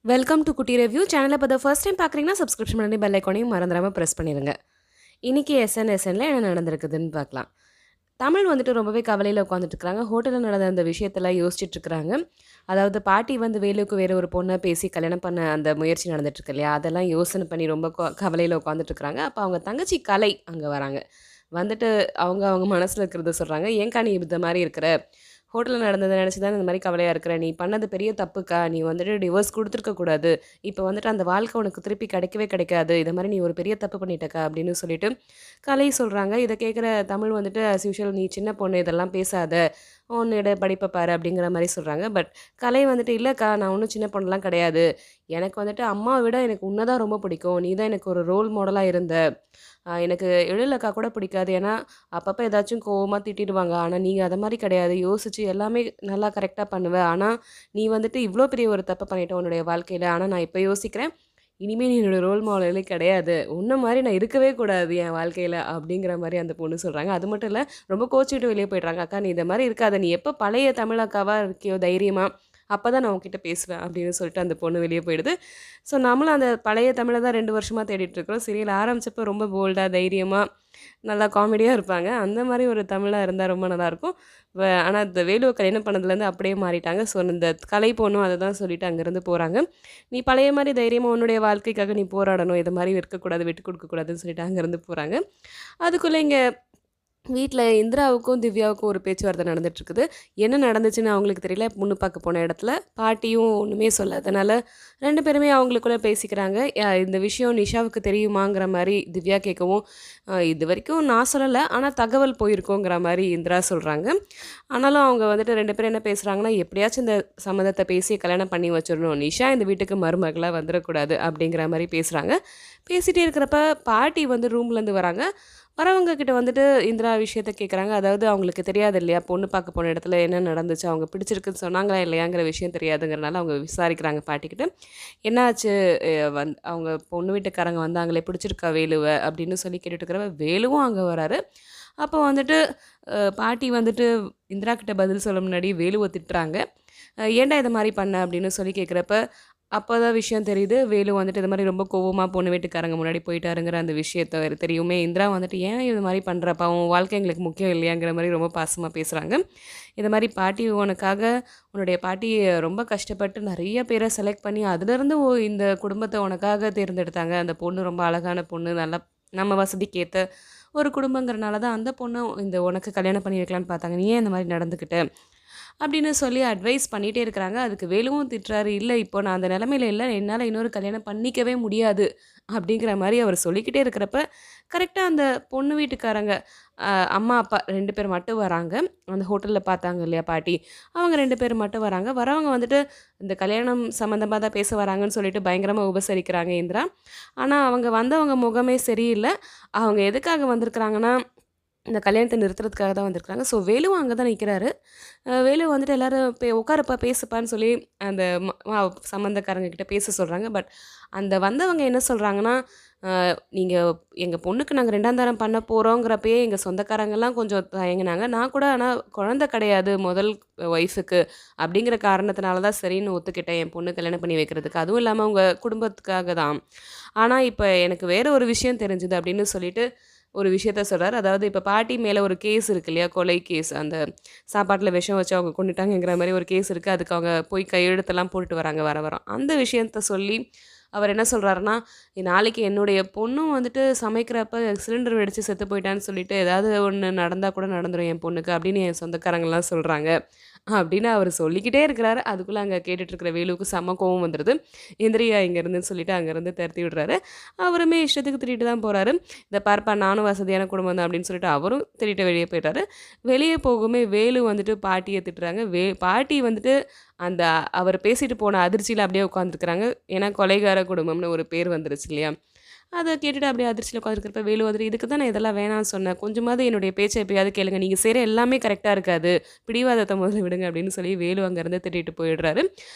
Welcome to குட்டி review சேனலை இப்போ ஃபர்ஸ்ட் டைம் பார்க்குறீங்கன்னா சப்ஸ்கிரிப்ஷன் பண்ணி பெல் ஐக்கானையும் மறந்துடாமல் ப்ரெஸ் பண்ணிடுங்க. இன்றைக்கி எஸ்என்எஸ்என்ல என்ன நடந்திருக்குதுன்னு பார்க்கலாம். தமிழ் வந்துட்டு ரொம்பவே கவலையில் உட்காந்துட்டு இருக்காங்க. ஹோட்டலில் நடந்த அந்த விஷயத்தெல்லாம் யோசிச்சுட்டு இருக்கிறாங்க. அதாவது பாட்டி வந்து வேலுக்கு வேறு ஒரு பொண்ணை பேசி கல்யாணம் பண்ண அந்த முயற்சி நடந்துட்டுருக்கு இல்லையா, அதெல்லாம் யோசனை பண்ணி ரொம்ப கவலையில் உட்காந்துட்டு இருக்கிறாங்க. அப்போ அவங்க தங்கச்சி கலை அங்கே வராங்க. வந்துட்டு அவங்க மனசில் இருக்கிறத சொல்கிறாங்க. ஏன்க்கா நீ இந்த மாதிரி இருக்கிற, ஹோட்டலில் நடந்ததை நினச்சி தான் இந்த மாதிரி கவலையாக இருக்கிற, நீ பண்ணது பெரிய தப்புக்கா, நீ வந்துட்டு டிவோர்ஸ் கொடுத்துருக்க கூடாது, இப்போ வந்துட்டு அந்த வாழ்க்கை உனக்கு திருப்பி கிடைக்கவே கிடைக்காது, இதை மாதிரி நீ ஒரு பெரிய தப்பு பண்ணிட்டக்கா அப்படின்னு சொல்லிட்டு கலை சொல்கிறாங்க. இதை கேட்குற தமிழ் வந்துட்டு அஸ் யூஷுவல், நீ சின்ன பொண்ணு இதெல்லாம் பேசாத, உன்னோட படிப்பை பாரு அப்படிங்கிற மாதிரி சொல்கிறாங்க. பட் கலை வந்துட்டு, இல்லைக்கா நான் ஒன்றும் சின்ன பொண்ணுலாம் கிடையாது, எனக்கு வந்துட்டு அம்மாவை விட எனக்கு உன்னை தான் ரொம்ப பிடிக்கும், நீ தான் எனக்கு ஒரு ரோல் மாடலாக இருந்த, எனக்கு எழிலக்கா கூட பிடிக்காது, ஏன்னா அப்பப்போ ஏதாச்சும் கோவமாக திட்டிடுவாங்க, ஆனால் நீங்கள் அதை மாதிரி கிடையாது, யோசித்து எல்லாமே நல்லா கரெக்டாக பண்ணுவேன், ஆனால் நீ வந்துட்டு இவ்வளோ பெரிய ஒரு தப்பை பண்ணிட்ட உன்னுடைய வாழ்க்கையில், ஆனால் நான் இப்போ யோசிக்கிறேன், இனிமேல் நீ என்னோடய ரோல் மாடலே கிடையாது, உன்ன மாதிரி நான் இருக்கவே கூடாது என் வாழ்க்கையில் அப்படிங்கிற மாதிரி அந்த பொண்ணு சொல்கிறாங்க. அது மட்டும் இல்லை, ரொம்ப கோச்சிக்கிட்டு வெளியே போய்ட்றாங்க. அக்கா நீ இந்த மாதிரி இருக்காத, நீ எப்போ பழைய தமிழ் அக்காவாக இருக்கியோ தைரியமாக, அப்போ தான் நான் உங்ககிட்ட பேசுவேன் அப்படின்னு சொல்லிட்டு அந்த பொண்ணு வெளியே போயிடுது. ஸோ நம்மளும் அந்த பழைய தமிழை தான் 2 வருஷமாக தேடிட்டுருக்கோம். சீரியல் ஆரம்பித்தப்போ ரொம்ப போல்டாக தைரியமாக நல்லா காமெடியாக இருப்பாங்க. அந்த மாதிரி ஒரு தமிழாக இருந்தால் ரொம்ப நல்லாயிருக்கும். ஆனால் இந்த வேலுவை கல்யாணம் பண்ணதுலேருந்து அப்படியே மாறிட்டாங்க. ஸோ இந்த கலை பொண்ணும் அதை தான் சொல்லிவிட்டு அங்கேருந்து போகிறாங்க. நீ பழைய மாதிரி தைரியமாக உன்னுடைய வாழ்க்கைக்காக நீ போராடணும், இது மாதிரி இருக்கக்கூடாது, விட்டு கொடுக்கக்கூடாதுன்னு சொல்லிட்டு அங்கேருந்து போகிறாங்க. அதுக்குள்ளே இங்கே வீட்டில் இந்திராவுக்கும் திவ்யாவுக்கும் ஒரு பேச்சுவார்த்தை நடந்துகிட்ருக்குது. என்ன நடந்துச்சுன்னு அவங்களுக்கு தெரியல. பொண்ணு பார்க்க போன இடத்துல பாட்டியும் ஒன்றுமே சொல்லாதனால 2 பேருமே அவங்களுக்குள்ளே பேசிக்கிறாங்க. இந்த விஷயம் நிஷாவுக்கு தெரியுமாங்கிற மாதிரி திவ்யா கேட்கவும், இது வரைக்கும் நான் சொல்லலை, ஆனால் தகவல் போயிருக்கோங்கிற மாதிரி இந்திரா சொல்கிறாங்க. ஆனாலும் அவங்க வந்துட்டு 2 பேரும் என்ன பேசுகிறாங்கன்னா, எப்படியாச்சும் இந்த சம்மந்தத்தை பேசி கல்யாணம் பண்ணி வச்சிடணும், நிஷா இந்த வீட்டுக்கு மருமகளாக வந்துடக்கூடாது அப்படிங்கிற மாதிரி பேசுகிறாங்க. பேசிகிட்டே இருக்கிறப்ப பாட்டி வந்து ரூம்லேருந்து வராங்க. வரவங்க கிட்ட வந்துட்டு இந்திரா விஷயத்த கேட்குறாங்க. அதாவது அவங்களுக்கு தெரியாது இல்லையா, பொண்ணு பார்க்க போன இடத்துல என்ன நடந்துச்சு, அவங்க பிடிச்சிருக்குன்னு சொன்னாங்களா இல்லையாங்கிற விஷயம் தெரியாதுங்கிறனால அவங்க விசாரிக்கிறாங்க பாட்டிக்கிட்ட. என்னாச்சு, அவங்க பொண்ணு வீட்டுக்காரங்க வந்தாங்களே, பிடிச்சிருக்கா வேலுவை அப்படின்னு சொல்லி கேட்டுட்டு இருக்கிறவ வேலுவும் அங்கே வராரு. அப்போ வந்துட்டு பாட்டி வந்துட்டு இந்திரா கிட்ட பதில் சொல்ல முன்னாடி வேலுவை திட்டுறாங்க. ஏன்டா இது மாதிரி பண்ண அப்படின்னு சொல்லி கேட்குறப்ப அப்போ தான் விஷயம் தெரியுது. வேலு வந்துட்டு இது மாதிரி ரொம்ப கோவமாக பொண்ணு வீட்டுக்காரங்க முன்னாடி போயிட்டாருங்கிற அந்த விஷயத்த தெரியுமே. இந்திரா வந்துட்டு, ஏன் இது மாதிரி பண்ணுறப்பா, உன் வாழ்க்கை எங்களுக்கு முக்கியம் இல்லையாங்கிற மாதிரி ரொம்ப பாசமாக பேசுகிறாங்க. இது மாதிரி பாட்டி உனக்காக, உன்னுடைய பாட்டி ரொம்ப கஷ்டப்பட்டு நிறைய பேரை செலக்ட் பண்ணி அதுலேருந்து இந்த குடும்பத்தை உனக்காக தேர்ந்தெடுத்தாங்க. அந்த பொண்ணு ரொம்ப அழகான பொண்ணு, நல்லா நம்ம வசதிக்கு ஏற்ற ஒரு குடும்பங்கிறனால தான் அந்த பொண்ணு இந்த உனக்கு கல்யாணம் பண்ணி வைக்கலான்னு பார்த்தாங்க, நீ ஏன் இந்த மாதிரி நடந்துக்கிட்ட அப்படின்னு சொல்லி அட்வைஸ் பண்ணிகிட்டே இருக்கிறாங்க. அதுக்கு வேலுவும் திட்டுறாரு, இல்லை இப்போ நான் அந்த நிலமையில இல்லை, என்னால் இன்னொரு கல்யாணம் பண்ணிக்கவே முடியாது அப்படிங்கிற மாதிரி அவர் சொல்லிக்கிட்டே இருக்கிறப்ப கரெக்டாக அந்த பொண்ணு வீட்டுக்காரங்க அம்மா அப்பா 2 பேர் மட்டும் வராங்க. அந்த ஹோட்டலில் பார்த்தாங்க இல்லையா பாட்டி, அவங்க 2 பேர் மட்டும் வராங்க. வரவங்க வந்துட்டு இந்த கல்யாணம் சம்மந்தமாக தான் பேச வராங்கன்னு சொல்லிட்டு பயங்கரமாக உபசரிக்கிறாங்க இந்திரா. ஆனால் அவங்க வந்தவங்க முகமே சரியில்லை. அவங்க எதுக்காக வந்திருக்கிறாங்கன்னா, இந்த கல்யாணத்தை நிறுத்துறதுக்காக தான் வந்திருக்காங்க. ஸோ வேலுவும் அங்கே தான் நிற்கிறாரு. வேலு வந்துட்டு எல்லோரும் உட்காருப்பா பேசுப்பான்னு சொல்லி அந்த சம்மந்தக்காரங்க கிட்ட பேச சொல்கிறாங்க. பட் அந்த வந்தவங்க என்ன சொல்கிறாங்கன்னா, நீங்கள் எங்கள் பொண்ணுக்கு நாங்கள் 2ஆம் தரம் பண்ண போகிறோங்கிறப்பயே எங்கள் சொந்தக்காரங்கெல்லாம் கொஞ்சம் தயங்கினாங்க. நான் கூட ஆனால் குழந்தை கிடையாது முதல் ஒய்ஃபுக்கு அப்படிங்கிற காரணத்தினால தான் சரின்னு ஒத்துக்கிட்டேன் என் பொண்ணு கல்யாணம் பண்ணி வைக்கிறதுக்கு. அதுவும் இல்லாமல் அவங்க குடும்பத்துக்காக தான். ஆனால் இப்போ எனக்கு வேறு ஒரு விஷயம் தெரிஞ்சுது அப்படின்னு சொல்லிட்டு ஒரு விஷயத்த சொல்கிறார். அதாவது இப்போ பாட்டி மேலே ஒரு கேஸ் இருக்குது இல்லையா, கொலை கேஸ், அந்த சாப்பாட்டில் விஷம் வச்சு அவங்க கொண்டுட்டாங்கிற மாதிரி ஒரு கேஸ் இருக்குது. அதுக்கு அவங்க போய் கையெழுத்தெல்லாம் போட்டுட்டு வராங்க வரோம். அந்த விஷயத்த சொல்லி அவர் என்ன சொல்கிறாருன்னா, நாளைக்கு என்னுடைய பொண்ணும் வந்துட்டு சமைக்கிறப்ப சிலிண்டர் வெடித்து செத்து போயிட்டான்னு சொல்லிட்டு ஏதாவது ஒன்று நடந்தால் கூட நடந்துடும் என் பொண்ணுக்கு அப்படின்னு என் சொந்தக்காரங்களாம் சொல்கிறாங்க அப்படின்னு அவர் சொல்லிக்கிட்டே இருக்கிறாரு. அதுக்குள்ளே அங்கே கேட்டுட்ருக்கிற வேலுவுக்கு செம்ம கோவம் வந்துடுது. எந்திரியா இங்கேருந்துன்னு சொல்லிட்டு அங்கேருந்து திரட்டி விடுறாரு. அவருமே இஷ்டத்துக்கு திட்டிட்டு தான் போகிறாரு. இந்த பார்ப்பா நானும் வசதியான குடும்பம் தான் அப்படின்னு சொல்லிட்டு அவரும் திட்டிட்டு வெளியே போயிட்டாரு. வெளியே போகுமே வேலு வந்துட்டு பாட்டியை திட்டுறாங்க. பாட்டி வந்துட்டு அந்த அவர் பேசிட்டு போன அதிர்ச்சியில் அப்படியே உட்காந்துருக்குறாங்க. ஏன்னா கொலைகார குடும்பம்னு ஒரு பேர் வந்துருச்சு இல்லையா, அதை கேட்டுட்டு அப்படியே அதிர்ச்சியில் உட்காந்துருக்கிறப்ப வேலு வந்துட்டு, இதுக்கு தான் நான் இதெல்லாம் வேணாம்னு சொன்னேன், கொஞ்சமாவது என்னுடைய பேச்சை எப்பயாவது கேளுங்க, நீங்கள் செய்கிற எல்லாமே கரெக்டாக இருக்காது, பிடிவாதத்தை முதல்ல விடுங்க அப்படின்னு சொல்லி வேலு அங்கேருந்து திட்டிட்டு போயிடுறாரு.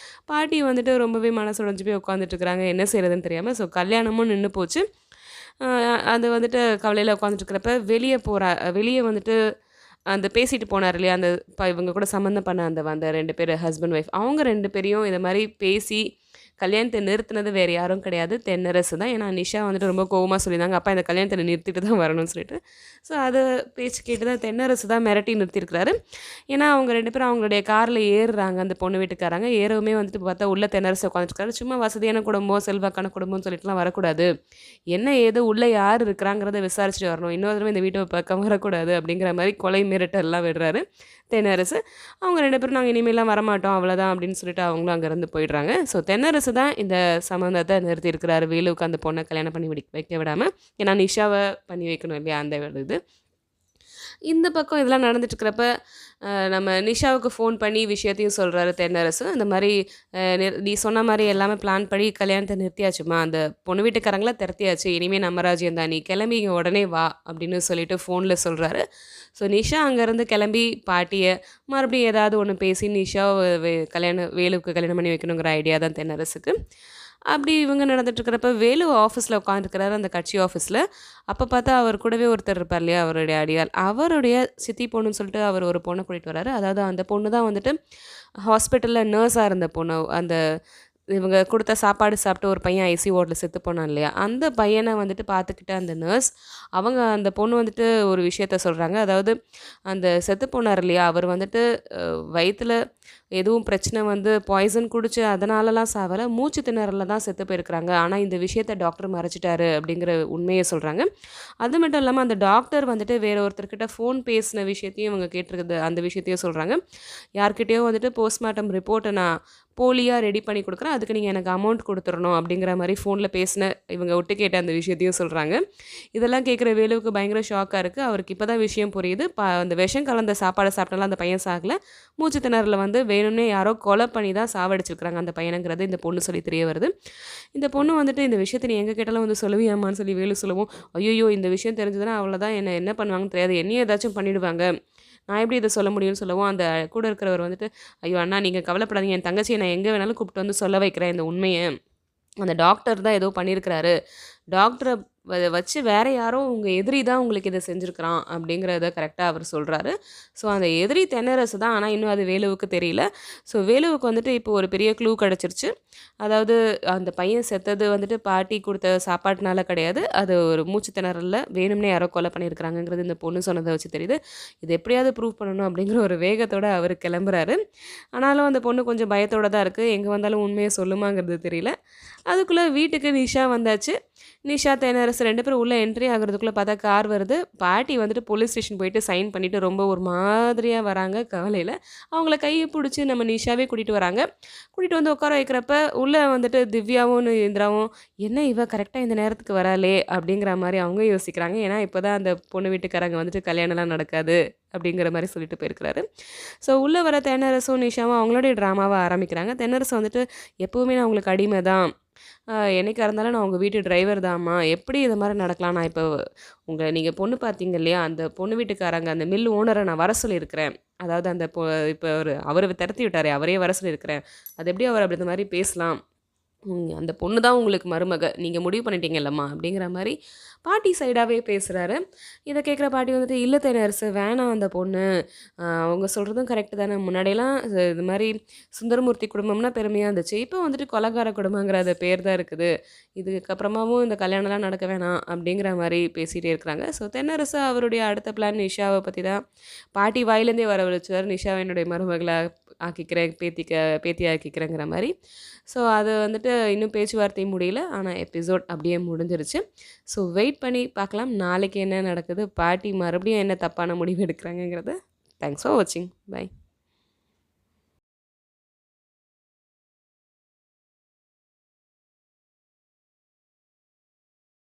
பாட்டி வந்துட்டு ரொம்பவே மனசு உடைஞ்சு போய் உட்காந்துட்ருக்குறாங்க, என்ன செய்கிறதுன்னு தெரியாமல். ஸோ கல்யாணமும் நின்று போச்சு. அது வந்துட்டு கவலையில் உட்காந்துட்ருக்கிறப்ப வெளியே வந்துட்டு அந்த பேசிட்டு போனார் இல்லையா, அந்த இவங்க கூட சம்மந்தம் பண்ண அந்த 2 பேர் ஹஸ்பண்ட் ஒய்ஃப், அவங்க 2 பேரையும் இதை மாதிரி பேசி கல்யாணத்தை நிறுத்தினது வேறு யாரும் கிடையாது, தென்னரசு தான். ஏன்னா நிஷா வந்துட்டு ரொம்ப கோவமாக சொல்லியிருந்தாங்க, அப்பா இந்த கல்யாணத்தை நிறுத்திட்டு தான் வரணும்னு சொல்லிட்டு. ஸோ அது பேச்சு கேட்டு தான் தென்னரசு தான் மிரட்டி நிறுத்தியிருக்கிறாரு. ஏன்னா அவங்க 2 பேரும் அவங்களுடைய காரில் ஏறுறாங்க, அந்த பொண்ணு வீட்டுக்காரங்க. ஏறவுமே வந்துட்டு பார்த்தா உள்ள தென்னரசு உட்காந்துருக்காரு. சும்மா வசதியான குடும்பம், செல்வாக்கான குடும்பம்னு சொல்லிட்டுலாம் வரக்கூடாது, என்ன ஏது உள்ளே யார் இருக்கிறாங்கிறத விசாரிச்சுட்டு வரணும், இன்னொரு தடவை இந்த வீட்டை பக்கம் வரக்கூடாது அப்படிங்கிற மாதிரி கொலை மிரட்டல்லாம் விடுறாரு தென்னரசு. அவங்க 2 பேரும் நாங்கள் இனிமேலாம் வரமாட்டோம் அவ்வளோதான் அப்படின்னு சொல்லிட்டு அவங்களும் அங்கேருந்து போயிடுறாங்க. ஸோ தென்னரசு தான் இந்த சம்மந்தத்தை நிறுத்தியிருக்கிறாரு, வேலுவுக்கு அந்த பொண்ணை கல்யாணம் பண்ணி வைக்க விடாமல். ஏன்னா நிஷாவை பண்ணி வைக்கணும் இல்லையா, அந்த இது. இந்த பக்கம் இதெல்லாம் நடந்துட்டுருக்கிறப்ப நம்ம நிஷாவுக்கு ஃபோன் பண்ணி விஷயத்தையும் சொல்கிறாரு தென்னரசு. இந்த மாதிரி நீ சொன்ன மாதிரி எல்லாமே பிளான் பண்ணி கல்யாணத்தை நிறுத்தியாச்சுமா, அந்த பொண்ணு வீட்டுக்காரங்களாம் திரத்தியாச்சு, இனிமேல் நம்ம ராஜ்யம் தான், நீ கிளம்பி இங்கே உடனே வா அப்படின்னு சொல்லிட்டு ஃபோனில் சொல்கிறாரு. ஸோ நிஷா அங்கேருந்து கிளம்பி பாட்டியை மறுபடியும் ஏதாவது ஒன்று பேசி நிஷாவை வேலுவுக்கு கல்யாணம் பண்ணி வைக்கணுங்கிற ஐடியா தான் தென்னரசுக்கு. அப்படி இவங்க நடந்துட்டுருக்கிறப்ப வேலு ஆஃபீஸில் உட்காந்துருக்கிறாரு, அந்த கட்சி ஆஃபீஸில். அப்போ பார்த்தா அவர் கூடவே ஒருத்தர் இருப்பார் இல்லையா, அவருடைய அடியார், அவருடைய சித்தி பொண்ணுன்னு சொல்லிட்டு அவர் ஒரு பொண்ணை கூட்டிகிட்டு வராரு. அதாவது அந்த பொண்ணு தான் வந்துட்டு ஹாஸ்பிட்டலில் நர்ஸாக இருந்த பொண்ணு. அந்த இவங்க கொடுத்த சாப்பாடு சாப்பிட்டு ஒரு பையன் ஐசி வார்டில் செத்து போனான் இல்லையா, அந்த பையனை வந்துட்டு பார்த்துக்கிட்ட அந்த நர்ஸ், அவங்க அந்த பொண்ணு வந்துட்டு ஒரு விஷயத்த சொல்கிறாங்க. அதாவது அந்த செத்து போனார் இல்லையா, அவர் வந்துட்டு வயிற்றில் எதுவும் பிரச்சனை வந்து பாய்சன் குடிச்சு அதனாலலாம் சாவலை, மூச்சு திணறல தான் செத்து போயிருக்கிறாங்க. ஆனால் இந்த விஷயத்த டாக்டர் மறைச்சிட்டாரு அப்படிங்கிற உண்மையை சொல்கிறாங்க. அது மட்டும் இல்லாமல் அந்த டாக்டர் வந்துட்டு வேற ஒருத்தர்கிட்ட ஃபோன் பேசின விஷயத்தையும் இவங்க கேட்டிருக்குது, அந்த விஷயத்தையும் சொல்கிறாங்க. யார்கிட்டயோ வந்துட்டு போஸ்ட்மார்ட்டம் ரிப்போர்ட்டை நான் போலியாக ரெடி பண்ணி கொடுக்குறேன், அதுக்கு நீங்கள் எனக்கு அமௌண்ட் கொடுத்துடணும் அப்படிங்கிற மாதிரி ஃபோனில் பேசின இவங்க ஒட்டு கேட்ட அந்த விஷயத்தையும் சொல்கிறாங்க. இதெல்லாம் கேட்குற வேலுவுக்கு பயங்கர ஷாக்காக இருக்குது. அவருக்கு இப்போ தான் விஷயம் புரியுது. அந்த விஷம் கலந்த சாப்பாடை சாப்பிட்டாலும் அந்த பையன் சாகலை, மூச்சு திணறல வந்து வேணும்னே யாரோ கொலை பண்ணி தான் சாவடிச்சிருக்கிறாங்க அந்த பையனுங்கிறது இந்த பொண்ணு சொல்லி தெரிய வருது. இந்த பொண்ணு வந்துட்டு இந்த விஷயத்தை நீ எங்கே கேட்டாலும் வந்து சொல்லுவியாமான்னு சொல்லி வேலு சொல்லுவோம். ஐயோ இந்த விஷயம் தெரிஞ்சதுன்னா அவ்வளோதான், என்ன பண்ணுவாங்கன்னு தெரியாது, என்னையும் ஏதாச்சும் பண்ணிவிடுவாங்க, நான் எப்படி இதை சொல்ல முடியும்னு சொல்லவும், அந்த கூட இருக்கிறவர் வந்துட்டு ஐயோ அண்ணா நீங்கள் கவலைப்படாதீங்க, என் தங்கச்சியை நான் எங்கே வேணாலும் கூப்பிட்டு வந்து சொல்ல வைக்கிறேன் இந்த உண்மையை, அந்த டாக்டர் தான் ஏதோ பண்ணியிருக்கிறாரு, டாக்டரை வச்சு வேறு யாரோ உங்கள் எதிரி தான் உங்களுக்கு இதை செஞ்சுருக்கிறான் அப்படிங்கிறத கரெக்டாக அவர் சொல்கிறாரு. ஸோ அந்த எதிரி தென்னரசு தான், ஆனால் இன்னும் அது வேலுவுக்கு தெரியல. ஸோ வேலுவுக்கு வந்துட்டு இப்போ ஒரு பெரிய க்ளூ கிடச்சிருச்சு. அதாவது அந்த பையன் செத்தது வந்துட்டு பாட்டி கொடுத்த சாப்பாட்டுனால கிடையாது, அது ஒரு மூச்சு திணறலில் வேணும்னே யாரோ கொலை பண்ணியிருக்கிறாங்கங்கிறது இந்த பொண்ணு சொன்னதை வச்சு தெரியுது. இது எப்படியாவது ப்ரூவ் பண்ணணும் அப்படிங்கிற ஒரு வேகத்தோடு அவர் கிளம்புறாரு. ஆனாலும் அந்த பொண்ணு கொஞ்சம் பயத்தோடு தான் இருக்குது, எங்கே வந்தாலும் உண்மையை சொல்லுமாங்கிறது தெரியல. அதுக்குள்ளே வீட்டுக்கு நிஷா வந்தாச்சு. நிஷா தென்னரசு 2 பேரும் உள்ளே என்ட்ரி ஆகிறதுக்குள்ளே பார்த்தா கார் வருது. பாட்டி வந்துட்டு போலீஸ் ஸ்டேஷன் போயிட்டு சைன் பண்ணிவிட்டு ரொம்ப ஒரு மாதிரியாக வராங்க கவலையில். அவங்கள கையை பிடிச்சி நம்ம நிஷாவே கூட்டிகிட்டு வராங்க. கூட்டிகிட்டு வந்து உட்கார வைக்கிறப்ப உள்ளே வந்துட்டு திவ்யாவும் இந்திராவும் என்ன இவ கரெக்டாக இந்த நேரத்துக்கு வராளே அப்படிங்கிற மாதிரி அவங்க யோசிக்கிறாங்க. ஏன்னா இப்போ தான் அந்த பொண்ணு வீட்டுக்காரங்க வந்துட்டு கல்யாணம்லாம் நடக்காது அப்படிங்கிற மாதிரி சொல்லிட்டு போயிருக்கிறாரு. ஸோ உள்ளே வர தென்னரசும் நிஷாவும் அவங்களுடைய ட்ராமாவை ஆரம்பிக்கிறாங்க. தென்னரசு வந்துட்டு எப்போவுமே நான் உங்களுக்கு அடிமை தான், என்னைக்கா இருந்தாலும் நான் உங்கள் வீட்டு டிரைவர் தான்மா, எப்படி இது மாதிரி நடக்கலாம், நான் இப்போ நீங்கள் பொண்ணு பார்த்தீங்க இல்லையா, அந்த பொண்ணு வீட்டுக்காரங்க அந்த மில் ஓனரை நான் வர சொல்லியிருக்கிறேன், அதாவது அந்த இப்போ அவர் திரத்தி விட்டாரே அவரே வர சொல்லியிருக்கிறேன், அது எப்படி அவர் அப்படி இந்த மாதிரி பேசலாம், அந்த பொண்ணு தான் உங்களுக்கு மருமக, நீங்கள் முடிவு பண்ணிட்டீங்கல்லம்மா அப்படிங்கிற மாதிரி பாட்டி சைடாகவே பேசுகிறாரு. இதை கேட்குற பாட்டி வந்துட்டு இல்லை தென்னரசு வேணாம், அந்த பொண்ணு அவங்க சொல்கிறதும் கரெக்டு தானே, முன்னாடியெல்லாம் இது மாதிரி சுந்தரமூர்த்தி குடும்பம்னா பெருமையாக இருந்துச்சு, இப்போ வந்துட்டு கொலகார குடும்பங்கிற அந்த பேர் தான் இருக்குது, இதுக்கப்புறமாவும் இந்த கல்யாணம்லாம் நடக்க வேணாம் அப்படிங்கிற மாதிரி பேசிகிட்டே இருக்கிறாங்க. ஸோ தென்னரசு அவருடைய அடுத்த பிளான் நிஷாவை பற்றி தான் பாட்டி வாயிலேருந்தே வர வச்சுவார், நிஷாவை என்னுடைய மருமகளை ஆக்கிக்கிறேன், பேத்தி ஆக்கிக்கிறேங்கிற மாதிரி. ஸோ அது வந்துட்டு இன்னும் பேச்சுவார்த்தை முடியல, ஆனால் எபிசோட் அப்படியே முடிஞ்சிருச்சு. ஸோ வெயிட் பண்ணி பார்க்கலாம் நாளைக்கு என்ன நடக்குது, பாட்டி மறுபடியும் என்ன தப்பான முடிவு எடுக்கிறாங்கங்கிறத. தேங்க்ஸ் ஃபார் வாட்சிங், பை.